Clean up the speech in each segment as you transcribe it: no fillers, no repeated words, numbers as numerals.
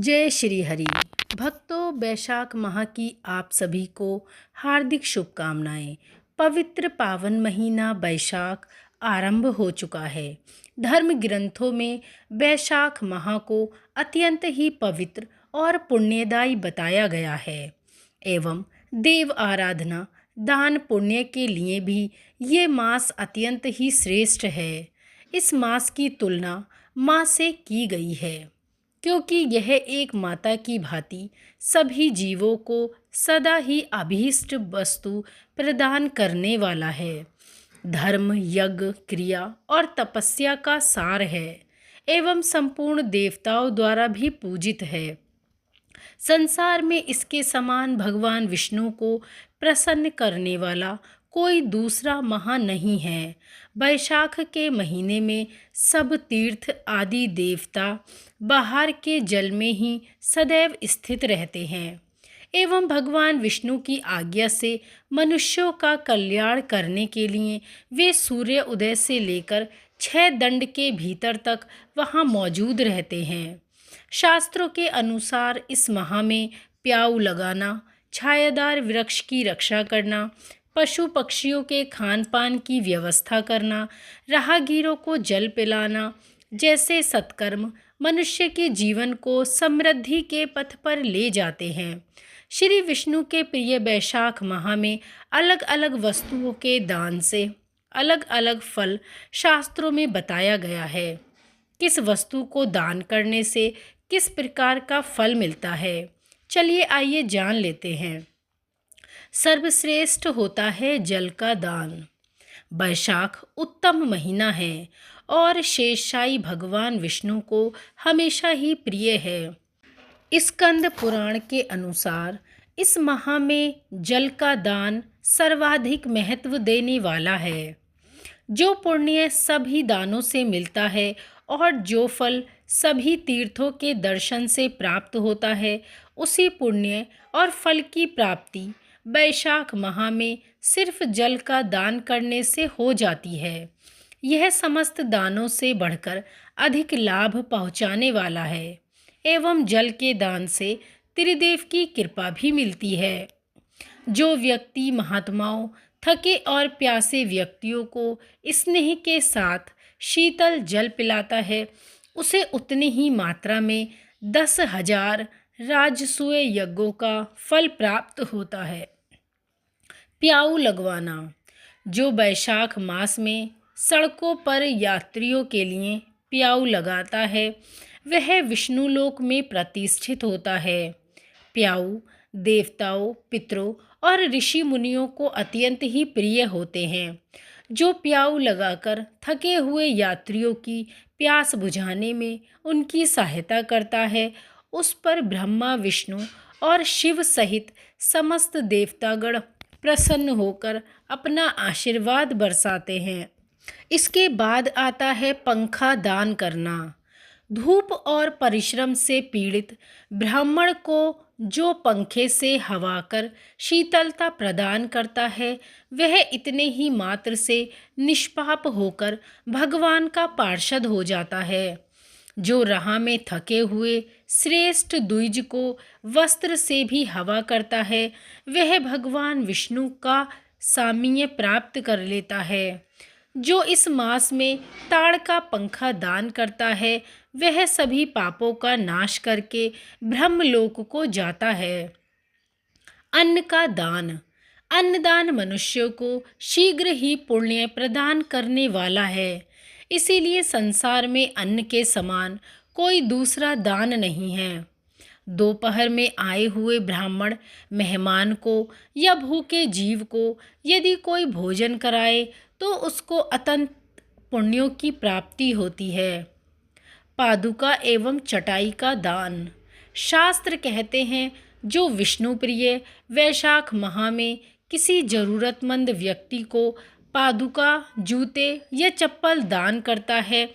जय श्री हरि। भक्तों, वैशाख माह की आप सभी को हार्दिक शुभकामनाएं। पवित्र पावन महीना वैशाख आरंभ हो चुका है। धर्म ग्रंथों में वैशाख माह को अत्यंत ही पवित्र और पुण्यदायी बताया गया है एवं देव आराधना, दान पुण्य के लिए भी ये मास अत्यंत ही श्रेष्ठ है। इस मास की तुलना माँ से की गई है क्योंकि यह एक माता की भांति सभी जीवों को सदा ही अभीष्ट वस्तु प्रदान करने वाला है। धर्म, यज्ञ, क्रिया और तपस्या का सार है एवं संपूर्ण देवताओं द्वारा भी पूजित है। संसार में इसके समान भगवान विष्णु को प्रसन्न करने वाला कोई दूसरा महान नहीं है। वैशाख के महीने में सब तीर्थ आदि देवता बाहर के जल में ही सदैव स्थित रहते हैं एवं भगवान विष्णु की आज्ञा से मनुष्यों का कल्याण करने के लिए वे सूर्य उदय से लेकर 6 दंड के भीतर तक वहाँ मौजूद रहते हैं। शास्त्रों के अनुसार इस माह में प्याऊ लगाना, छायादार वृक्ष की रक्षा करना, पशु पक्षियों के खान पान की व्यवस्था करना, राहगीरों को जल पिलाना जैसे सत्कर्म मनुष्य के जीवन को समृद्धि के पथ पर ले जाते हैं। श्री विष्णु के प्रिय वैशाख माह में अलग अलग वस्तुओं के दान से अलग अलग फल शास्त्रों में बताया गया है। किस वस्तु को दान करने से किस प्रकार का फल मिलता है, चलिए आइए जान लेते हैं। सर्वश्रेष्ठ होता है जल का दान। वैशाख उत्तम महीना है और शेषशायी भगवान विष्णु को हमेशा ही प्रिय है। स्कंद पुराण के अनुसार इस माह में जल का दान सर्वाधिक महत्व देने वाला है। जो पुण्य सभी दानों से मिलता है और जो फल सभी तीर्थों के दर्शन से प्राप्त होता है, उसी पुण्य और फल की प्राप्ति वैशाख माह में सिर्फ जल का दान करने से हो जाती है। यह समस्त दानों से बढ़कर अधिक लाभ पहुँचाने वाला है एवं जल के दान से त्रिदेव की कृपा भी मिलती है। जो व्यक्ति महात्माओं, थके और प्यासे व्यक्तियों को स्नेह के साथ शीतल जल पिलाता है, उसे उतनी ही मात्रा में 10,000 राजसूय यज्ञों का फल प्राप्त होता है। प्याऊ लगवाना। जो वैशाख मास में सड़कों पर यात्रियों के लिए प्याऊ लगाता है, वह विष्णुलोक में प्रतिष्ठित होता है। प्याऊ देवताओं, पितरों और ऋषि मुनियों को अत्यंत ही प्रिय होते हैं। जो प्याऊ लगाकर थके हुए यात्रियों की प्यास बुझाने में उनकी सहायता करता है, उस पर ब्रह्मा, विष्णु और शिव सहित समस्त देवतागण प्रसन्न होकर अपना आशीर्वाद बरसाते हैं। इसके बाद आता है पंखा दान करना। धूप और परिश्रम से पीड़ित ब्राह्मण को जो पंखे से हवा कर शीतलता प्रदान करता है, वह इतने ही मात्र से निष्पाप होकर भगवान का पार्षद हो जाता है। जो राह में थके हुए श्रेष्ठ द्विज को वस्त्र से भी हवा करता है, वह भगवान विष्णु का सामीप्य प्राप्त कर लेता है। जो इस मास में ताड़ का पंखा दान करता है, वह सभी पापों का नाश करके ब्रह्मलोक को जाता है। अन्न का दान। अन्नदान मनुष्यों को शीघ्र ही पुण्य प्रदान करने वाला है। इसीलिए संसार में अन्न के समान कोई दूसरा दान नहीं है। दोपहर में आए हुए ब्राह्मण मेहमान को या भूखे जीव को यदि कोई भोजन कराए तो उसको अत्यंत पुण्यों की प्राप्ति होती है। पादुका एवं चटाई का दान। शास्त्र कहते हैं, जो विष्णु प्रिय वैशाख माह में किसी जरूरतमंद व्यक्ति को पादुका, जूते या चप्पल दान करता है,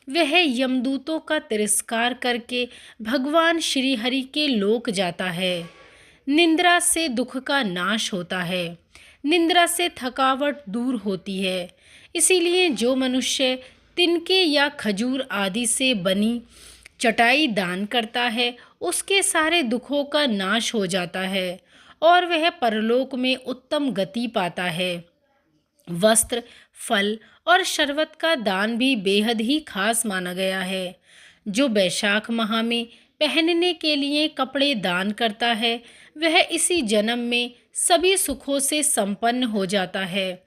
वह यमदूतों का तिरस्कार करके भगवान श्री हरि के लोक जाता है। निंद्रा से दुख का नाश होता है। निंद्रा से थकावट दूर होती है। इसीलिए जो मनुष्य तिनके या खजूर आदि से बनी चटाई दान करता है उसके सारे दुखों का नाश हो जाता है और वह परलोक में उत्तम गति पाता है। वस्त्र, फल और शरबत का दान भी बेहद ही खास माना गया है। जो बैशाख माह में पहनने के लिए कपड़े दान करता है वह इसी जन्म में सभी सुखों से संपन्न हो जाता है।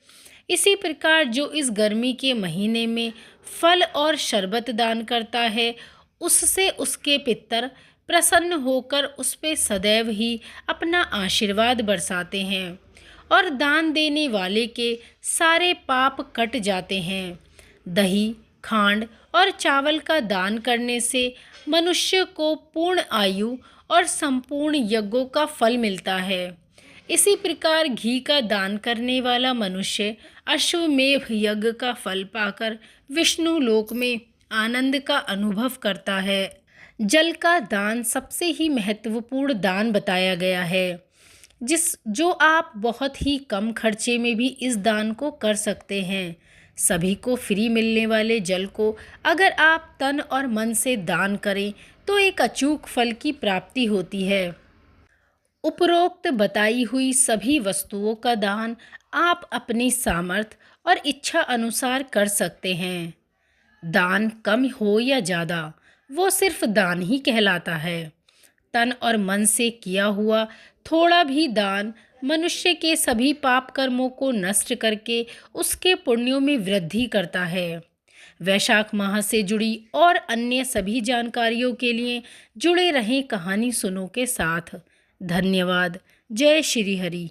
इसी प्रकार जो इस गर्मी के महीने में फल और शरबत दान करता है उससे उसके पितर प्रसन्न होकर उस पे सदैव ही अपना आशीर्वाद बरसाते हैं और दान देने वाले के सारे पाप कट जाते हैं। दही, खांड और चावल का दान करने से मनुष्य को पूर्ण आयु और संपूर्ण यज्ञों का फल मिलता है। इसी प्रकार घी का दान करने वाला मनुष्य अश्वमेध यज्ञ का फल पाकर विष्णु लोक में आनंद का अनुभव करता है। जल का दान सबसे ही महत्वपूर्ण दान बताया गया है जो आप बहुत ही कम खर्चे में भी इस दान को कर सकते हैं। सभी को फ्री मिलने वाले जल को अगर आप तन और मन से दान करें तो एक अचूक फल की प्राप्ति होती है। उपरोक्त बताई हुई सभी वस्तुओं का दान आप अपनी सामर्थ्य और इच्छा अनुसार कर सकते हैं। दान कम हो या ज़्यादा वो सिर्फ दान ही कहलाता है। तन और मन से किया हुआ थोड़ा भी दान मनुष्य के सभी पाप कर्मों को नष्ट करके उसके पुण्यों में वृद्धि करता है। वैशाख माह से जुड़ी और अन्य सभी जानकारियों के लिए जुड़े रहें कहानी सुनो के साथ। धन्यवाद। जय श्री हरि।